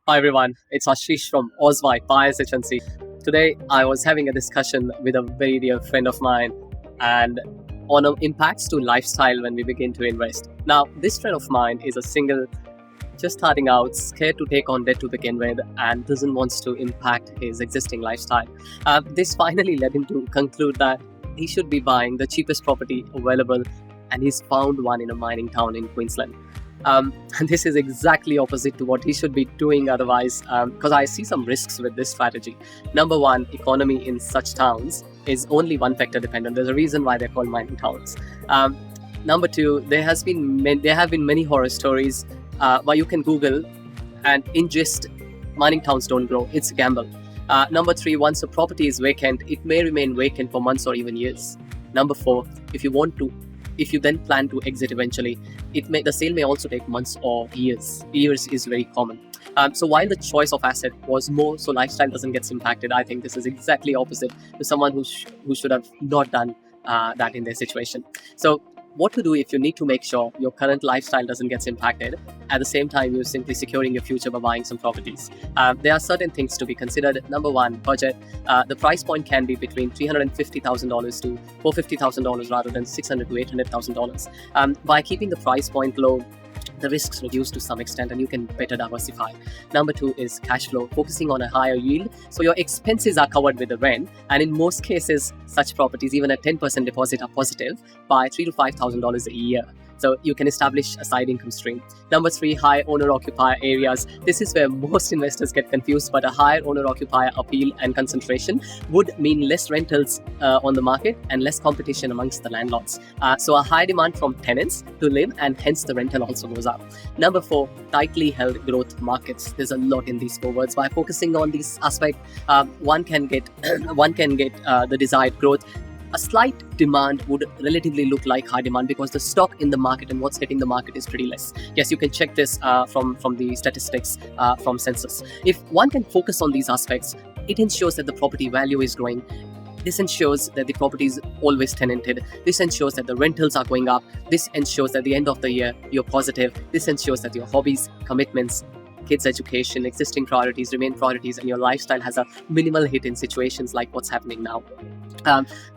Hi everyone, it's Ashish from Oswai Bias Agency. Today I was having a discussion with a very dear friend of mine and on impacts to lifestyle when we begin to invest. Now, this friend of mine is a single, just starting out, scared to take on debt to begin with, and doesn't want to impact his existing lifestyle. This finally led him to conclude that he should be buying the cheapest property available, and he's found one in a mining town in Queensland. And this is exactly opposite to what he should be doing otherwise, because I see some risks with this strategy. Number one, economy in such towns is only one factor dependent. There's a reason why they're called mining towns. Number two, there have been many horror stories where you can Google and ingest mining towns don't grow. It's a gamble. Number three, once a property is vacant, it may remain vacant for months or even years. Number four, if you then plan to exit eventually, the sale may also take months or years. Years is very common. So while the choice of asset was more so lifestyle doesn't get impacted, I think this is exactly opposite to someone who should have not done that in their situation. So what to do if you need to make sure your current lifestyle doesn't get impacted, at the same time you're simply securing your future by buying some properties. There are certain things to be considered. Number one, budget. The price point can be between $350,000 to $450,000 rather than $600,000 to $800,000. By keeping the price point low, the risks reduce to some extent and you can better diversify. Number two is cash flow, focusing on a higher yield so your expenses are covered with the rent, and in most cases such properties, even a 10% deposit, are positive by $3,000 to $5,000 a year. So you can establish a side income stream. Number three, high owner-occupier areas. This is where most investors get confused, but a higher owner-occupier appeal and concentration would mean less rentals on the market and less competition amongst the landlords. So a high demand from tenants to live, and hence the rental also goes up. Number four, tightly held growth markets. There's a lot in these four words. By focusing on this aspect, one can get the desired growth. A slight demand would relatively look like high demand because the stock in the market and what's hitting the market is pretty less. Yes, you can check this from the statistics from census. If one can focus on these aspects, it ensures that the property value is growing. This ensures that the property is always tenanted. This ensures that the rentals are going up. This ensures at the end of the year you're positive. This ensures that your hobbies, commitments, kids' education, existing priorities remain priorities, and your lifestyle has a minimal hit in situations like what's happening now.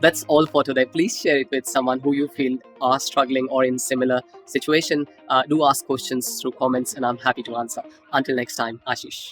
That's all for today. Please share it with someone who you feel are struggling or in similar situation. Do ask questions through comments and I'm happy to answer. Until next time, Ashish.